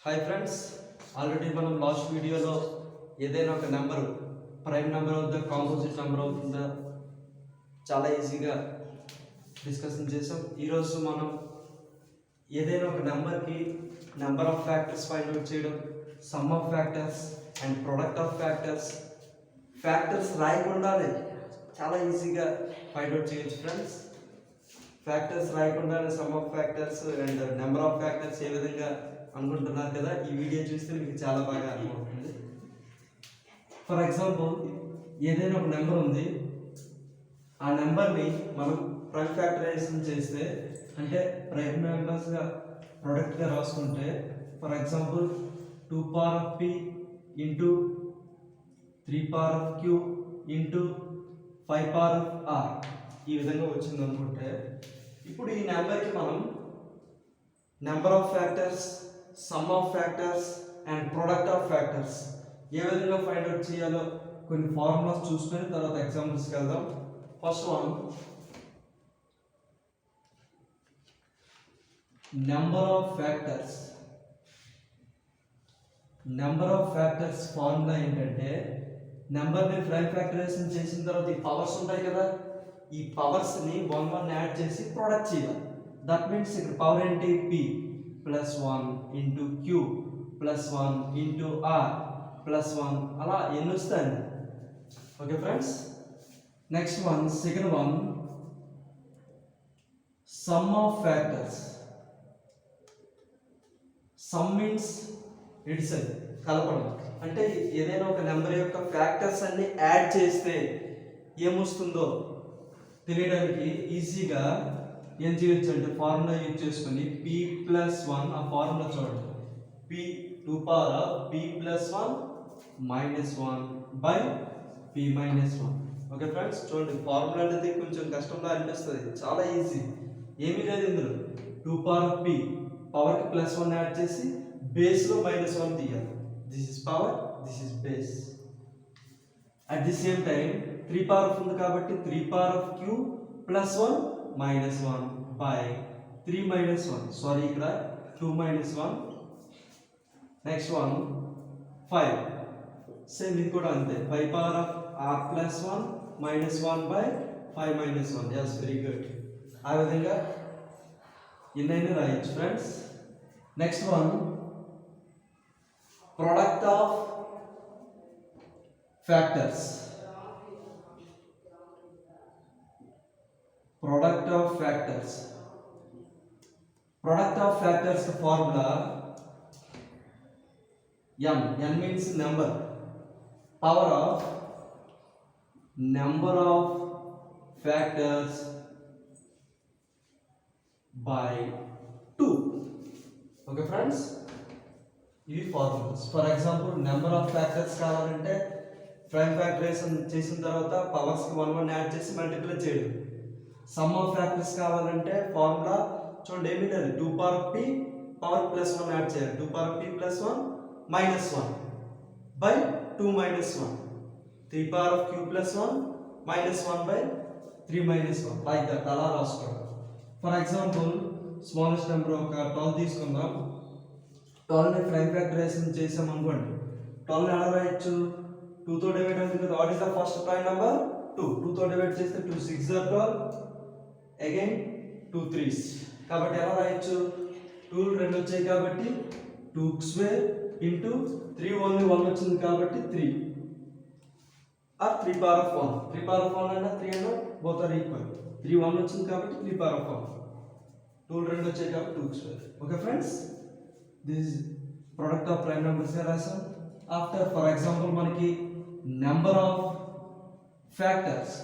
Hi friends, already మనం last వీడియోలో ఏదైనా ఒక నెంబర్ ప్రైమ్ నెంబర్ అవుతుందా కాంపోజిట్ నెంబర్ అవుతుందా చాలా ఈజీగా డిస్కషన్ చేసాం. ఈరోజు మనం ఏదైనా ఒక నెంబర్కి number of factors find out చేయడం, sum of factors and product of factors రాయకుండానే చాలా ఈజీగా ఫైండ్ అవుట్ చేయొచ్చు ఫ్రెండ్స్. ఫ్యాక్టర్స్ రాయకుండానే sum of factors and number of factors ఏ విధంగా అనుకుంటున్నారు కదా, ఈ వీడియో చూస్తే మీకు చాలా బాగా అర్థమవుతుంది. ఫర్ ఎగ్జాంపుల్, ఏదైనా ఒక నెంబర్ ఉంది, ఆ నెంబర్ని మనం ప్రైమ్ ఫ్యాక్టరైజేషన్ చేస్తే అంటే ప్రైమ్ నెంబర్స్గా ప్రొడక్ట్గా రాసుకుంటే, for example 2 power of p into 3 power of q into 5 power of r ఈ విధంగా వచ్చింది అనుకుంటే, ఇప్పుడు ఈ నెంబర్కి మనం number of factors, sum of factors and product of factors ఏ విధంగా ఫైండ్ అవుట్ చేయాలో కొన్ని ఫార్ములాస్ చూసుకొని తర్వాత ఎగ్జాంపుల్స్కి వెళ్దాం. First one, number of factors. Number of factors formula ఏంటంటే, నెంబర్ని ప్రైమ్ ఫ్యాక్టరైజేషన్ చేసిన తర్వాత ఈ పవర్స్ ఉంటాయి కదా, ఈ పవర్స్ని 1 1 యాడ్ చేసి ప్రొడక్ట్ చేయాలి. దట్ మీన్స్ ఇక్కడ పవర్ ఏంటి, p plus 1 into q plus 1 into r plus 1 అలా ఎన్ని వస్తాయండి. Okay friends, next one, second one, sum of factors. Sum means addition, కలపడం. అంటే ఏదైనా ఒక నెంబర్ యొక్క ఫ్యాక్టర్స్ అన్ని యాడ్ చేస్తే ఏమొస్తుందో తెలియడానికి ఈజీగా ఏం చేయొచ్చు అంటే ఫార్ములా యూజ్ చేసుకొని p ప్లస్ 1, ఆ ఫార్ములా చూడండి, p 2 power of p plus 1 minus 1 by p minus 1. Okay friends, చూడండి ఫార్ములా అనేది కొంచెం కష్టంగా అనిపిస్తుంది, చాలా ఈజీ, ఏమీ లేదు ఇందులో. 2 పవర్ ఆఫ్ p, పవర్కి ప్లస్ 1 యాడ్ చేసి బేస్లో మైనస్ 1 తీయాలి. This is power, this is base. At the same time 3 power of ఉంది కాబట్టి 3 power of q plus 1 minus 1 by 3 minus 1, sorry ఇక్కడ 2 మైనస్ 1. నెక్స్ట్ వన్ 5, సేమ్ ఇది కూడా అంతే, 5 power of r plus 1 minus 1 by 5 minus 1. Yes, very good. ఆ విధంగా ఎన్నైనా రాయొచ్చు friends. Next one, product of factors. Product of factors. Product of factors formula n means number, power of number of factors by 2. Okay friends, ఇవి formulas. For example, number of factors కావాలంటే prime factorisation చేసిన తర్వాత పవర్స్కి 1 1 add చేసి multiply చేయడం. Sum of factors కావాలంటే formula చూడండి, ఏమీ లేదు, 2 power of p power plus 1 add చేయాలి, 2 power of p plus 1 minus 1 by 2 minus 1, 3 power of q plus 1 minus 1 by 3 minus 1, like that అలా రాసుకోవడం. ఫర్ ఎగ్జాంపుల్, స్మాలెస్ట్ నెంబర్ ఒక 12 తీసుకుందాం. 12ని ప్రైమ్ ఫ్యాక్టరైజేషన్ చేసాం అనుకోండి, 12ని ఎలా రాయొచ్చు, 2తో డివైడ్ అవుతుంది కదా, what is the first prime number 2, 2తో డివైడ్ చేస్తే 2 6 12, అగైన్ 2 3s, కాబట్టి ఎలా రాయొచ్చు, 2 2 వచ్చాయి కాబట్టి 2 స్క్వేర్ ఇంటూ 3 ఓన్లీ 1 వచ్చింది కాబట్టి 3 or 3 power of 1, 3 power of 1 అన్నా 3 అన్నా బోత్ ఆర్ ఈక్వల్. 3 1 వచ్చింది కాబట్టి 3 పవర్ ఆఫ్ 1, 2 2 వచ్చాయి కాబట్టి 2 square. Okay friends, this product of prime numbers రాసాం. ఆఫ్టర్ ఫర్ ఎగ్జాంపుల్ మనకి number of factors.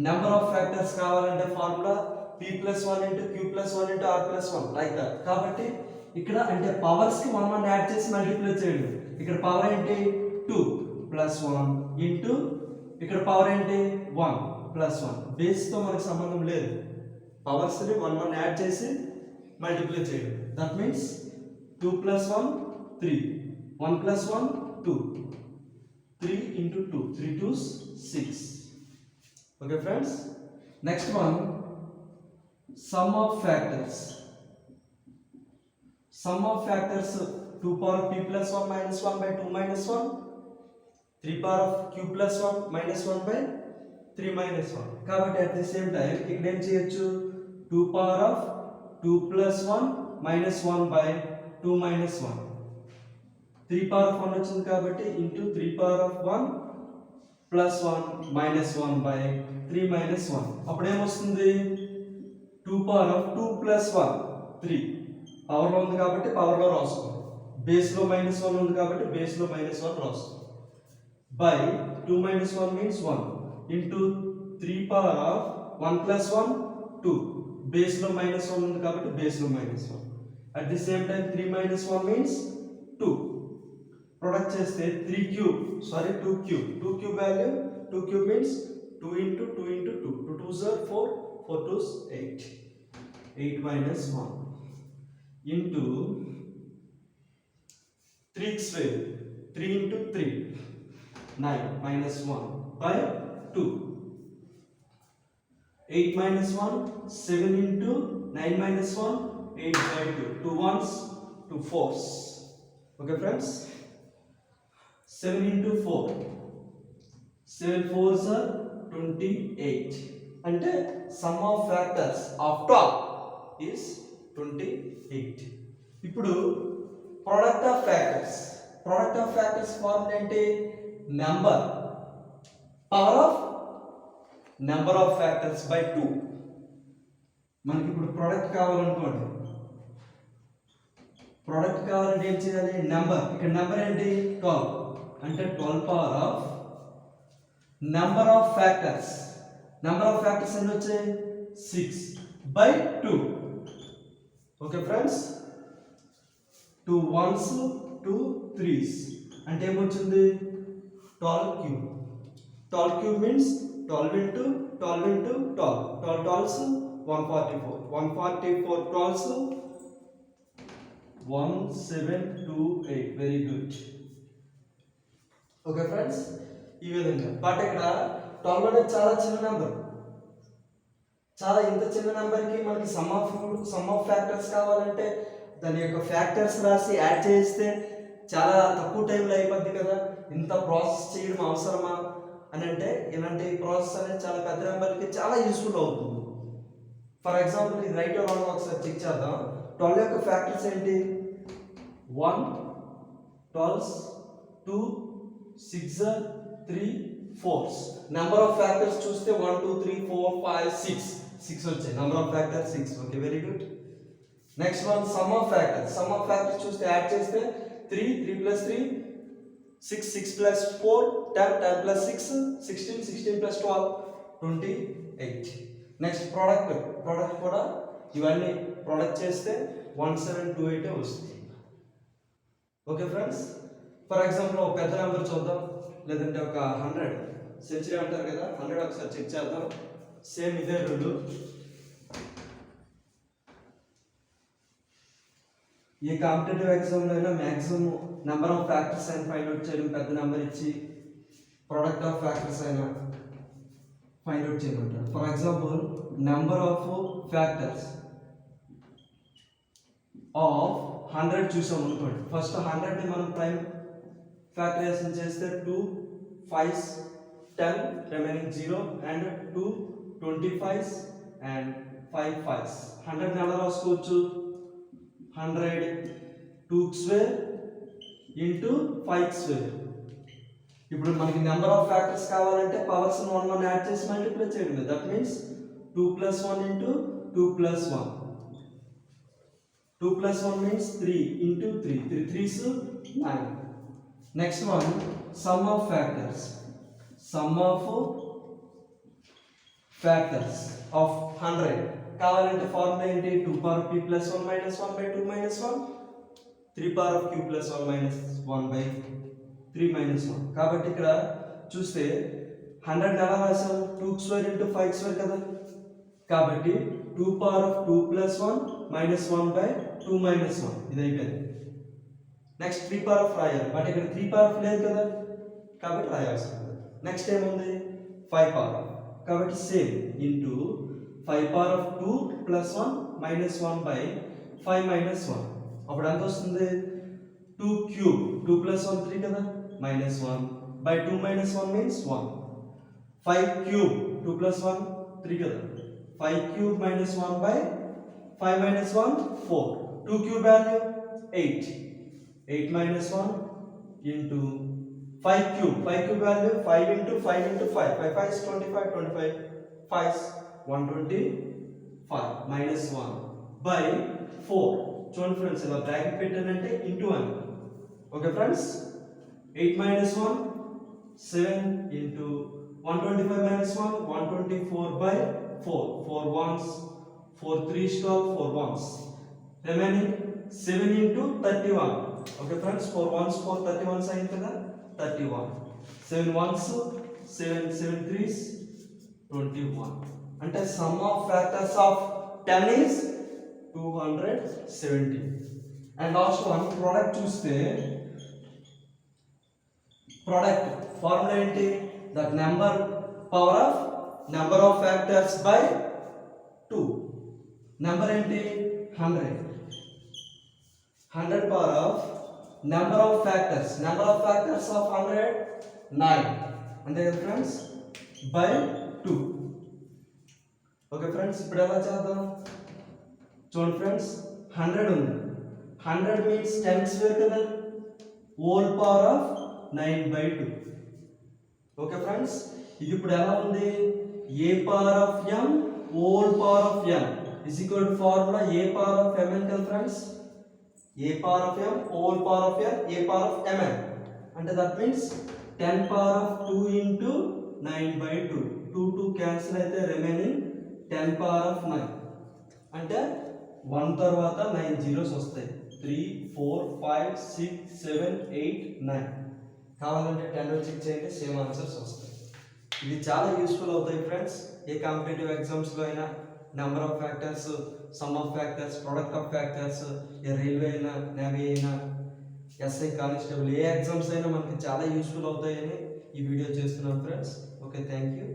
Number of factors కావాలంటే formula p plus 1 into q plus 1 into r plus 1, like that. కాబట్టి ఇక్కడ అంటే పవర్స్కి 1 1 యాడ్ చేసి multiply చేయండి. ఇక్కడ పవర్ ఏంటి 2 ప్లస్ 1 ఇంటూ ఇక్కడ పవర్ ఏంటి 1 ప్లస్ 1. బేస్తో మనకు సంబంధం లేదు, పవర్స్ని 1 1 యాడ్ చేసి మల్టిప్లై చేయండి. That means 2 plus 1 3, 1 plus 1 2, 3 into 2, 3 2s 6. Okay friends, next one, sum of factors. sum of factors 2 power p plus 1 minus 1 by 2 minus 1, 3 power of q plus 1 minus 1 by 3 minus 1. కాబట్టి at the same time ఇక్కడ ఏం చేయొచ్చు, 2 power of 2 plus 1 minus 1 by 2 minus 1, 3 power of 1 వచ్చింది కాబట్టి into 3 power of 1 plus 1 minus 1 by 3 minus 1. అప్పుడు ఏమొస్తుంది, 2 power of 2 plus 1 3, పవర్లో ఉంది కాబట్టి పవర్లో రాసుకోండి, బేస్లో మైనస్ 1 ఉంది కాబట్టి బేస్లో మైనస్ 1 రాసుకోండి, by 2 minus 1 means 1 into 3 power of 1 plus 1 2, బేస్లో మైనస్ 1 ఉంది కాబట్టి బేస్లో minus 1. at the same time 3 minus 1 means 2. Product చేస్తే 2 cube value, 2 cube means 2 into 2 into 2, 2 2s are 4, 4 2s 8, 8 minus 1 into 3 square, 3 into 3 9 minus 1 by 2, 8 minus 1 7 into 9 minus 1 8 by 2, 2 ones 2 fours. Okay friends, 7 into 4, 7 fours are 28. అంటే sum of factors of 12 is 28. ఇప్పుడు product of factors formula ఏంటి, number power of number of factors by 2. మనకి ఇప్పుడు product కావాలనుకోండి, product కావాలంటే ఏం చేయాలి, number, ఇక్కడ number ఏంటి 12, అంటే 12 power of number of factors ఎన్ని వచ్చాయి 6 by 2. Okay friends, 2 1s 2 3s అంటే ఏమొచ్చింది 12 cube. 12 cube means 12 into 12 into 12, 12 12s 144, 144 12s 1728. Very good. Okay friends, ఈ విధంగా. బట్ ఇక్కడ 12 అనేది చాలా చిన్న నెంబర్, ఇంత చిన్న నెంబర్కి మనకి సమ్ ఆఫ్ ఫ్యాక్టర్స్ కావాలంటే దాని యొక్క ఫ్యాక్టర్స్ రాసి యాడ్ చేస్తే చాలా తక్కువ టైంలో అయిపోద్ది కదా, ఇంత ప్రాసెస్ చేయడం అవసరమా అని అంటే ఇలాంటి ప్రాసెస్ అనేది చాలా పెద్ద నెంబర్కి చాలా యూస్ఫుల్ అవుతుంది. ఫర్ ఎగ్జాంపుల్ ఇది రైట్ రాంగ్ ఒకసారి చెక్ చేద్దాం. 12 యొక్క ఫ్యాక్టర్స్ ఏంటి, 1 12s 2 6 3 4s. Number of factors చూస్తే 1 2 3 4 5 6 వచ్చాయి, number of factors 6. Okay, very good. Next one sum of factors చూస్తే యాడ్ చేస్తే 3 3 plus 3 6 6 plus 4 10 10 plus 6 16 16 plus 12 28. Next product కూడా ఇవన్నీ ప్రోడక్ట్ చేస్తే 1728 వస్తుంది. ఓకే ఫ్రెండ్స్, ఫర్ ఎగ్జాంపుల్ ఒక పెద్ద నెంబర్ చూద్దాం, లేదంటే ఒక 100 సెంచరీ అంటారు కదా, 100 ఒకసారి చెక్ చేద్దాం. సేమ్ ఇదే రూల్. ఏ కాంపిటేటివ్ ఎగ్జామ్లో అయినా మ్యాక్సిమం నెంబర్ ఆఫ్ ఫ్యాక్టర్స్ అయినా ఫైండ్ అవుట్ చేయడం, పెద్ద నెంబర్ ఇచ్చి ప్రోడక్ట్ ఆఫ్ ఫ్యాక్టర్స్ అయినా ఫైండ్ అవుట్ చేయమంటారు. For example number of factors of 100 చూసాం అనుకోండి. ఫస్ట్ 100ని మనం ప్రైమ్ ఫ్యాక్టరైజేషన్ చేస్తే 2 5s 10 remaining 0 and 2 25s and 5 5s. 100ని ఎలా రాసుకోవచ్చు, 100 2 square into 5 square. ఇప్పుడు మనకి నెంబర్ ఆఫ్ ఫ్యాక్టర్స్ కావాలంటే పవర్స్ 1 1 యాడ్ చేసి మల్టిప్లై చేయడమే. That means 2 plus 1 into 2 plus 1. 2 plus 1 means 3 into 3. 3 3s 9. Next one, sum of factors of 100 కావాలంటే formula ఏంటి, 2 power p plus 1 minus 1 by 2 minus 1, 3 power of q plus 1 minus 1 by 3 minus 1. కాబట్టి ఇక్కడ చూస్తే 100 ఎలా రాసాం, 2 square into 5 square కదా, కాబట్టి 2 power of 2 plus 1 minus 1 by 2 minus 1 ఇది అయిపోయింది. నెక్స్ట్ 3 power of రాయాలి, బట్ ఇక్కడ 3 power of లేదు కదా, కాబట్టి రాయాల్సి ఉంది. నెక్స్ట్ ఏముంది 5 power, కాబట్టి same into 5 power of 2 plus 1 minus 1 by 5 minus 1. అప్పుడు ఎంత వస్తుంది 2 క్యూబ్ 2 ప్లస్ 1 3 కదా -1 by 2 minus 1 means 1 5 cube 2 plus 1 3 కదా 5 cube minus 1 by 5 minus 1 4 2 cube value 8 8 minus 1 into 5 cube value 5 into 5 into 5 5 5 is 25 25 5 is 125 minus 1 by 4 చూడండి friends ఇలా bracket పెట్టానంటే into 1 okay friends 8 minus 1 7 into 125 minus 1 124 by 4 4 ones 4 3 12 4 ones remaining 7 into 31 okay friends 4 ones 4 31 అయింది కదా 31 7 ones 7 7 threes 21 అంటే sum of factors of 10 is 270 and last one product చూస్తే product formula ఏంటి that number of factors by 2 number ఏంటి 100 power of number of factors of 100 9 అంటే కదా friends by 2 okay friends ఇప్పుడు ఎలా చేద్దాం చూడండి ఫ్రెండ్స్ 100 ఉంది 100 మీన్స్ 10 స్క్వేర్ కదా whole power of 9 by 2 okay friends ఇది ఇప్పుడు ఎలా ఉంది a power of m whole power of n is equal to formula a power of mn కదా friends a power of m whole power of n a power of mn అంటే that means 10 power of 2 into 9 by 2 2 cancel అయితే remaining 10 power of 9 అంటే 1 తర్వాత 9 zeros వస్తాయి 3 4 5 6 7 8 9 కావాలంటే 10 లో check చేయండి same answers వస్తాయి ఇది చాలా యూస్ఫుల్ అవుతాయి ఫ్రెండ్స్ ఏ కాంపిటేటివ్ ఎగ్జామ్స్ లో అయినా number of factors sum of factors product of factors A railway అయినా నేవీ అయినా ఎస్ఐ కానిస్టేబుల్ ఏ ఎగ్జామ్స్ అయినా మనకి చాలా యూస్ఫుల్ అవుతాయని ఈ వీడియో చేస్తున్నాం ఫ్రెండ్స్ ఓకే థ్యాంక్ యూ